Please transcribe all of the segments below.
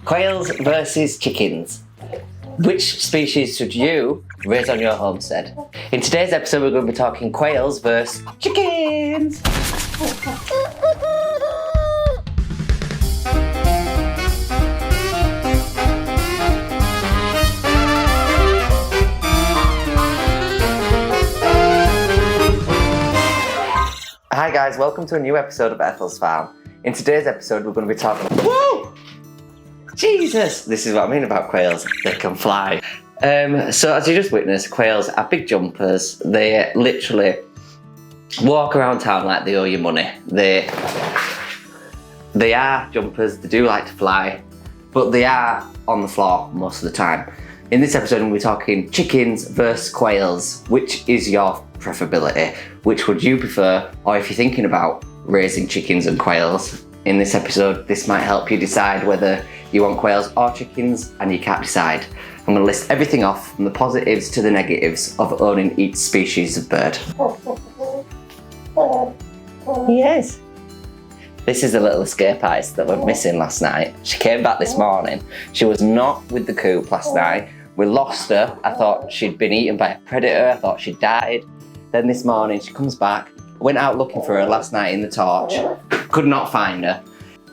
Quails versus chickens. Which species should you raise on your homestead? In today's episode, we're going to be talking quails versus chickens. Hi guys, welcome to a new episode of Ethels Farm. In today's episode, we're going to be talking. Whoa! Jesus! This is what I mean about quails. They can fly. So as you just witnessed, quails are big jumpers. They literally walk around town like they owe you money. They are jumpers. They do like to fly, but they are on the floor most of the time. In this episode, we'll be talking chickens versus quails. Which is your preferability? Which would you prefer? Or if you're thinking about raising chickens and quails, in this episode, this might help you decide whether you want quails or chickens and you can't decide. I'm going to list everything off from the positives to the negatives of owning each species of bird. Yes. This is a little escape ice that went missing last night. She came back this morning. She was not with the coop last night. We lost her. I thought she'd been eaten by a predator. I thought she died. Then this morning she comes back. Went out looking for her last night in the torch. Could not find her.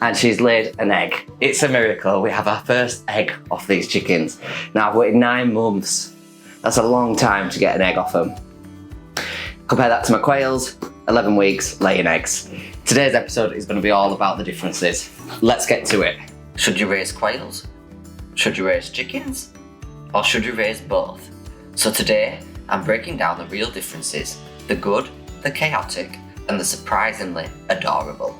And she's laid an egg. It's a miracle. We have our first egg off these chickens. Now I've waited 9 months. That's a long time to get an egg off them. Compare that to my quails, 11 weeks, laying eggs. Today's episode is going to be all about the differences. Let's get to it. Should you raise quails? Should you raise chickens? Or should you raise both? So today, I'm breaking down the real differences, the good, the chaotic, and the surprisingly adorable.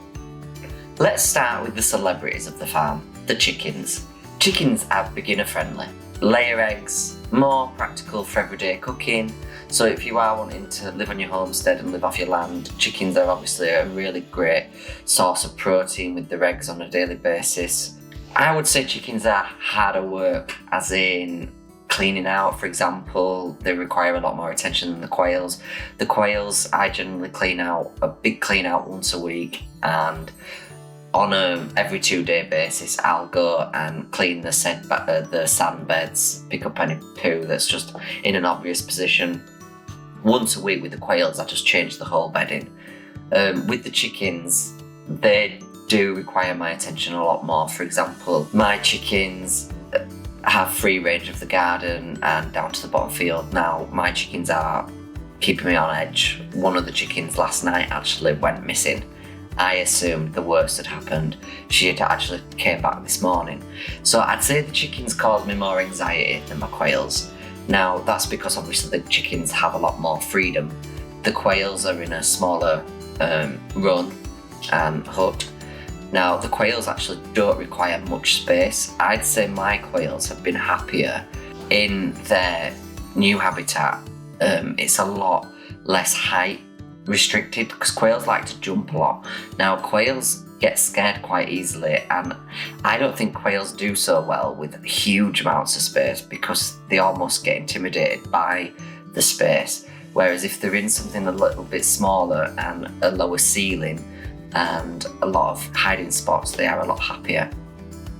Let's start with the celebrities of the farm, the chickens. Chickens are beginner friendly, layer eggs, more practical for everyday cooking. So if you are wanting to live on your homestead and live off your land, chickens are obviously a really great source of protein with their eggs on a daily basis. I would say chickens are harder work, as in cleaning out, for example. They require a lot more attention than the quails. The quails, I generally clean out, a big clean out once a week, and on a every 2-day basis, I'll go and clean the sand beds, pick up any poo that's just in an obvious position. Once a week with the quails, I just change the whole bedding. With the chickens, they do require my attention a lot more. For example, my chickens have free range of the garden and down to the bottom field. Now, my chickens are keeping me on edge. One of the chickens last night actually went missing. I assumed the worst had happened. She had actually came back this morning. So I'd say the chickens cause me more anxiety than my quails. Now, that's because obviously the chickens have a lot more freedom. The quails are in a smaller run and hut. Now, the quails actually don't require much space. I'd say my quails have been happier in their new habitat. It's a lot less height restricted because quails like to jump a lot. Now, quails get scared quite easily, and I don't think quails do so well with huge amounts of space because they almost get intimidated by the space. Whereas if they're in something a little bit smaller and a lower ceiling and a lot of hiding spots, they are a lot happier.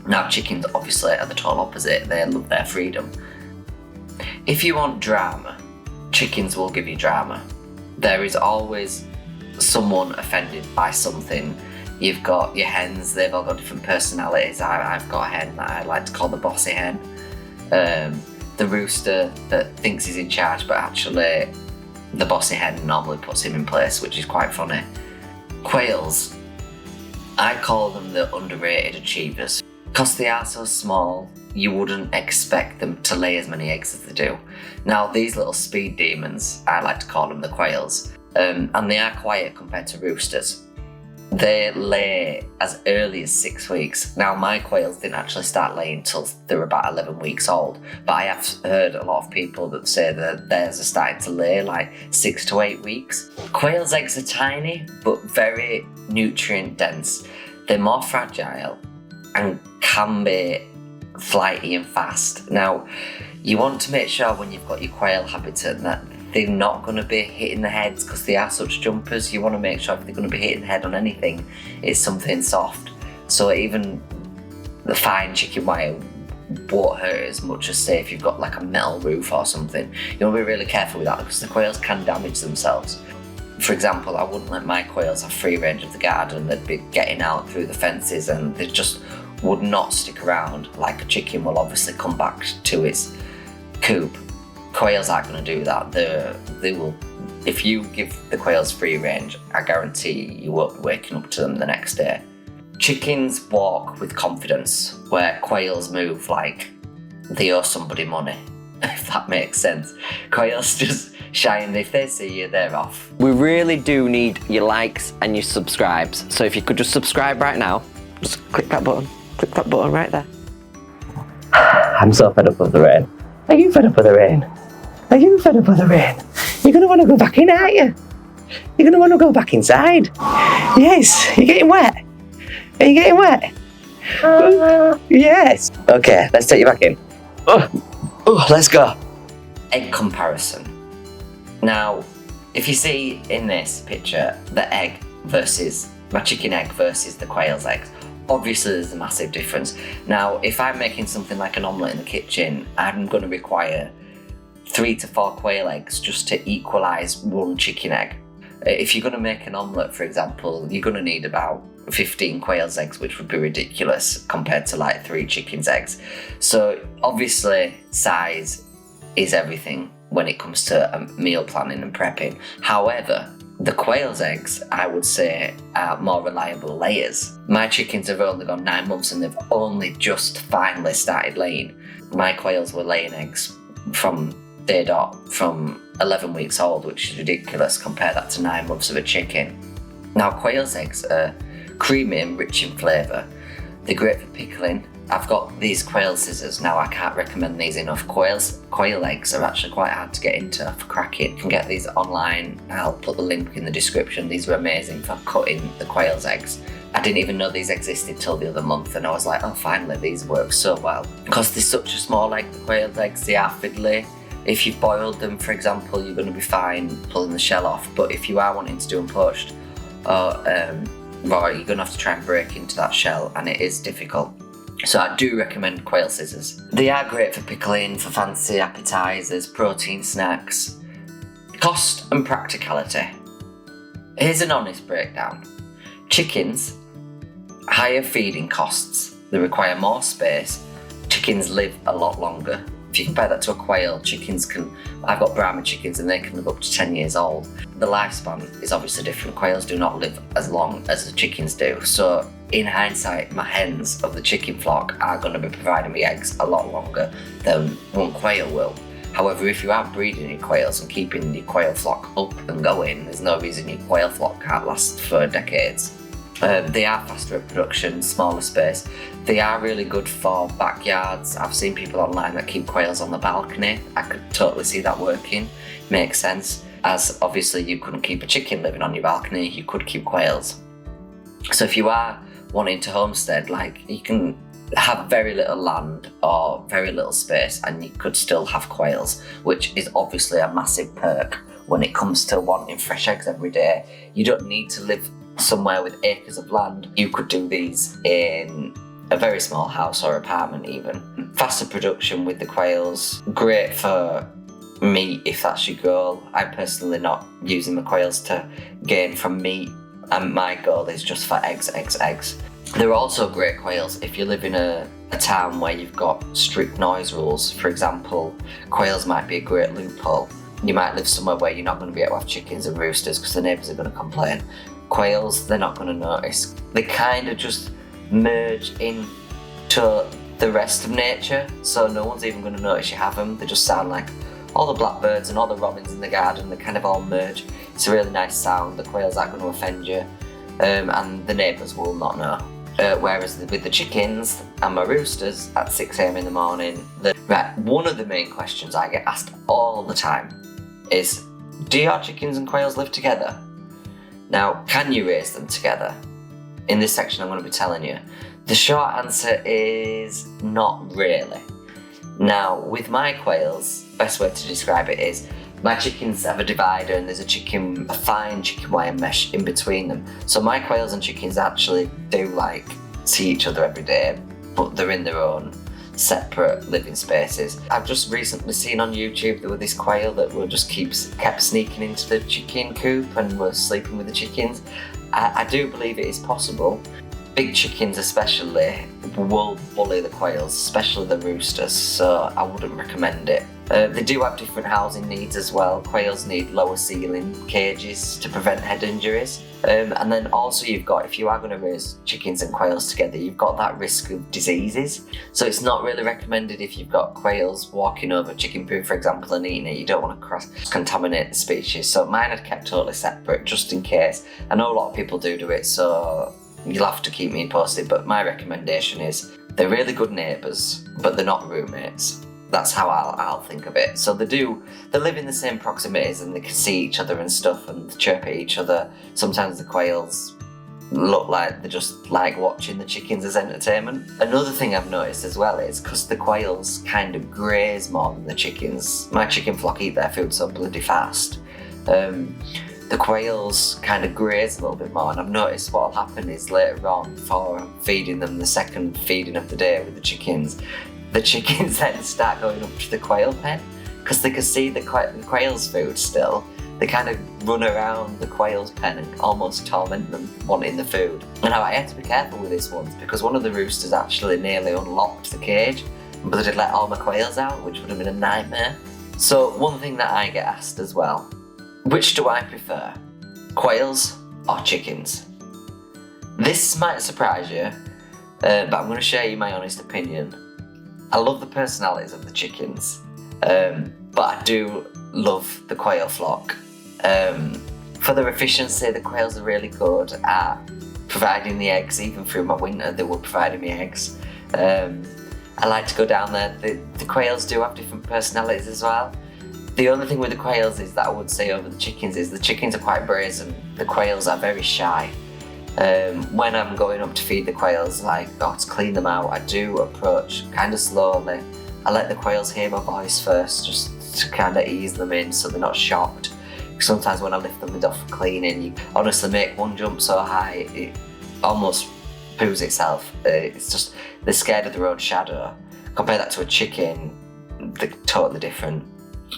Now, chickens obviously are the total opposite. They love their freedom. If you want drama, chickens will give you drama. There is always someone offended by something. You've got your hens, they've all got different personalities. I've got a hen that I like to call the bossy hen. The rooster that thinks he's in charge, but actually the bossy hen normally puts him in place, which is quite funny. Quails, I call them the underrated achievers. Because they are so small, you wouldn't expect them to lay as many eggs as they do. Now, these little speed demons, I like to call them the quails, and they are quiet compared to roosters. They lay as early as 6 weeks. Now, my quails didn't actually start laying until they were about 11 weeks old, but I have heard a lot of people that say that theirs are starting to lay like 6 to 8 weeks. Quails' eggs are tiny, but very nutrient dense. They're more fragile and can be flighty and fast. Now, you want to make sure when you've got your quail habitat that they're not going to be hitting the heads because they are such jumpers. You want to make sure if they're going to be hitting the head on anything, it's something soft. So even the fine chicken wire won't hurt as much as, say, if you've got like a metal roof or something. You want to be really careful with that because the quails can damage themselves. For example, I wouldn't let my quails have free range of the garden. They'd be getting out through the fences and they just would not stick around. Like a chicken will obviously come back to its coop. Quails aren't going to do that. They will. If you give the quails free range, I guarantee you won't be waking up to them the next day. Chickens walk with confidence, where quails move like they owe somebody money, if that makes sense. Quails just shine. If they see you, they're off. We really do need your likes and your subscribes. So if you could just subscribe right now, just click that button. Click that button right there. I'm so fed up with the rain. Are you fed up with the rain? Are you fed up with the rain? You're going to want to go back in, aren't you? You're going to want to go back inside. Yes, you're getting wet. Are you getting wet? Yes. Okay, let's take you back in. Let's go. Egg comparison. Now, if you see in this picture the egg versus my chicken egg versus the quail's eggs, obviously there's a massive difference. Now, if I'm making something like an omelette in the kitchen, I'm going to require 3 to 4 quail eggs just to equalise 1 chicken egg. If you're going to make an omelette, for example, you're going to need about 15 quail's eggs, which would be ridiculous compared to like 3 chicken's eggs. So obviously size is everything when it comes to meal planning and prepping. However, the quail's eggs, I would say, are more reliable layers. My chickens have only gone 9 months and they've only just finally started laying. My quails were laying eggs from day dot, from 11 weeks old, which is ridiculous. Compare that to 9 months of a chicken. Now, quail's eggs are creamy and rich in flavour. They're great for pickling. I've got these quail scissors. Now, I can't recommend these enough. Quail eggs are actually quite hard to get into for cracking. You can get these online. I'll put the link in the description. These are amazing for cutting the quail's eggs. I didn't even know these existed till the other month, and I was like, oh, finally, these work so well. Because they're such a small egg, the quail's eggs, they are fiddly. If you've boiled them, for example, you're going to be fine pulling the shell off. But if you are wanting to do them poached, you're going to have to try and break into that shell, and it is difficult. So I do recommend quail scissors. They are great for pickling, for fancy appetisers, protein snacks. Cost and practicality. Here's an honest breakdown. Chickens, higher feeding costs. They require more space. Chickens live a lot longer. If you compare that to a quail, I've got Brahma chickens and they can live up to 10 years old. The lifespan is obviously different. Quails do not live as long as the chickens do. So in hindsight, my hens of the chicken flock are going to be providing me eggs a lot longer than one quail will. However, if you are breeding your quails and keeping your quail flock up and going, there's no reason your quail flock can't last for decades. They are faster at production, smaller space. They are really good for backyards. I've seen people online that keep quails on the balcony. I could totally see that working. Makes sense. As obviously you couldn't keep a chicken living on your balcony, you could keep quails. So if you are wanting to homestead, like, you can have very little land or very little space and you could still have quails, which is obviously a massive perk when it comes to wanting fresh eggs every day. You don't need to live somewhere with acres of land. You could do these in a very small house or apartment even. Faster production with the quails, great for meat if that's your goal. I'm personally not using the quails to gain from meat, and my goal is just for eggs. They're also great quails if you live in a town where you've got strict noise rules. For example, quails might be a great loophole. You might live somewhere where you're not going to be able to have chickens and roosters because the neighbours are going to complain. Quails, they're not going to notice. They kind of just merge into the rest of nature, so no one's even going to notice you have them. They just sound like all the blackbirds and all the robins in the garden. They kind of all merge. It's a really nice sound. The quails aren't going to offend you, and the neighbours will not know. Whereas with the chickens and my roosters at 6 AM in the morning, one of the main questions I get asked all the time is, do your chickens and quails live together? Now, can you raise them together? In this section, I'm going to be telling you. The short answer is not really. Now, with my quails, best way to describe it is My chickens have a divider and there's a fine chicken wire mesh in between them. So my quails and chickens actually do like see each other every day, but they're in their own separate living spaces. I've just recently seen on YouTube there was this quail that kept sneaking into the chicken coop and was sleeping with the chickens. I do believe it is possible. Big chickens especially will bully the quails, especially the roosters, so I wouldn't recommend it. They do have different housing needs as well. Quails need lower ceiling cages to prevent head injuries. And then also you've got, if you are going to raise chickens and quails together, you've got that risk of diseases. So it's not really recommended if you've got quails walking over chicken poo, for example, and eating it. You don't want to cross-contaminate the species. So mine are kept totally separate, just in case. I know a lot of people do it, so you'll have to keep me posted, but my recommendation is they're really good neighbours, but they're not roommates. That's how I'll think of it. So they live in the same proximities and they can see each other and stuff and chirp at each other. Sometimes the quails look like they just like watching the chickens as entertainment. Another thing I've noticed as well is because the quails kind of graze more than the chickens. My chicken flock eat their food so bloody fast. The quails kind of graze a little bit more, and I've noticed what'll happen is later on, before I'm feeding them the second feeding of the day with the chickens then start going up to the quail pen because they can see the quail's food still. They kind of run around the quail's pen and almost torment them wanting the food. And I had to be careful with this once because one of the roosters actually nearly unlocked the cage, but they'd let all my quails out, which would have been a nightmare. So one thing that I get asked as well, which do I prefer, quails or chickens? This might surprise you, but I'm going to share you my honest opinion. I love the personalities of the chickens, but I do love the quail flock. For their efficiency, the quails are really good at providing the eggs. Even through my winter, they were providing me eggs. I like to go down there. The quails do have different personalities as well. The only thing with the quails is that I would say over the chickens is the chickens are quite brazen. The quails are very shy. When I'm going up to feed the quails, to clean them out, I do approach kind of slowly. I let the quails hear my voice first, just to kind of ease them in so they're not shocked. Sometimes when I lift them off for cleaning, you honestly make one jump so high, it almost poos itself. It's just, they're scared of their own shadow. Compare that to a chicken, they're totally different.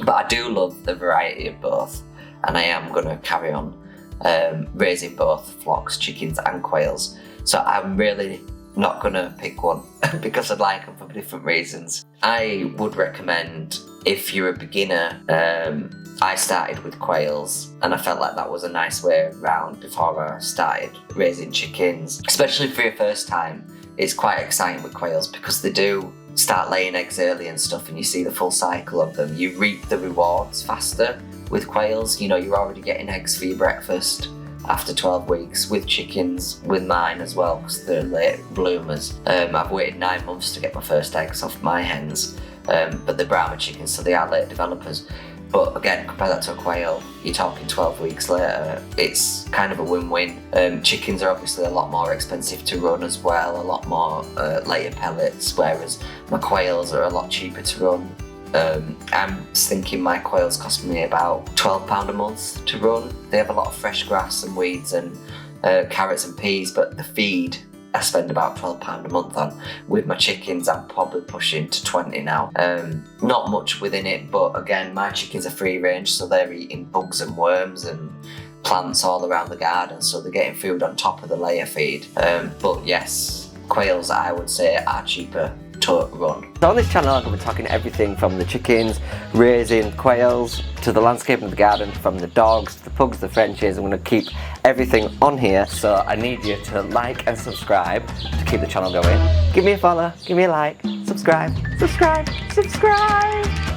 But I do love the variety of both, and I am going to carry on raising both flocks, chickens and quails. So I'm really not going to pick one because I like them for different reasons. I would recommend, if you're a beginner, I started with quails and I felt like that was a nice way around before I started raising chickens. Especially for your first time, it's quite exciting with quails because they do start laying eggs early and stuff, and you see the full cycle of them. You reap the rewards faster with quails. You know, you're already getting eggs for your breakfast after 12 weeks. With chickens, with mine as well, because they're late bloomers. I've waited 9 months to get my first eggs off my hens, but they're Brahma chickens, so they are late developers. But again, compare that to a quail, you're talking 12 weeks later. It's kind of a win-win. Chickens are obviously a lot more expensive to run as well, a lot more layer pellets, whereas my quails are a lot cheaper to run. I'm thinking my quails cost me about £12 a month to run. They have a lot of fresh grass and weeds and carrots and peas, but the feed I spend about £12 a month on. With my chickens, I'm probably pushing to 20 now. Not much within it, but again, my chickens are free range, so they're eating bugs and worms and plants all around the garden, so they're getting food on top of the layer feed. But yes, quails, I would say, are cheaper to run. So on this channel I'm going to be talking everything from the chickens, raising quails, to the landscaping of the garden, from the dogs, the pugs, the Frenchies. I'm going to keep everything on here, so I need you to like and subscribe to keep the channel going. Give me a follow, give me a like, subscribe, subscribe, subscribe!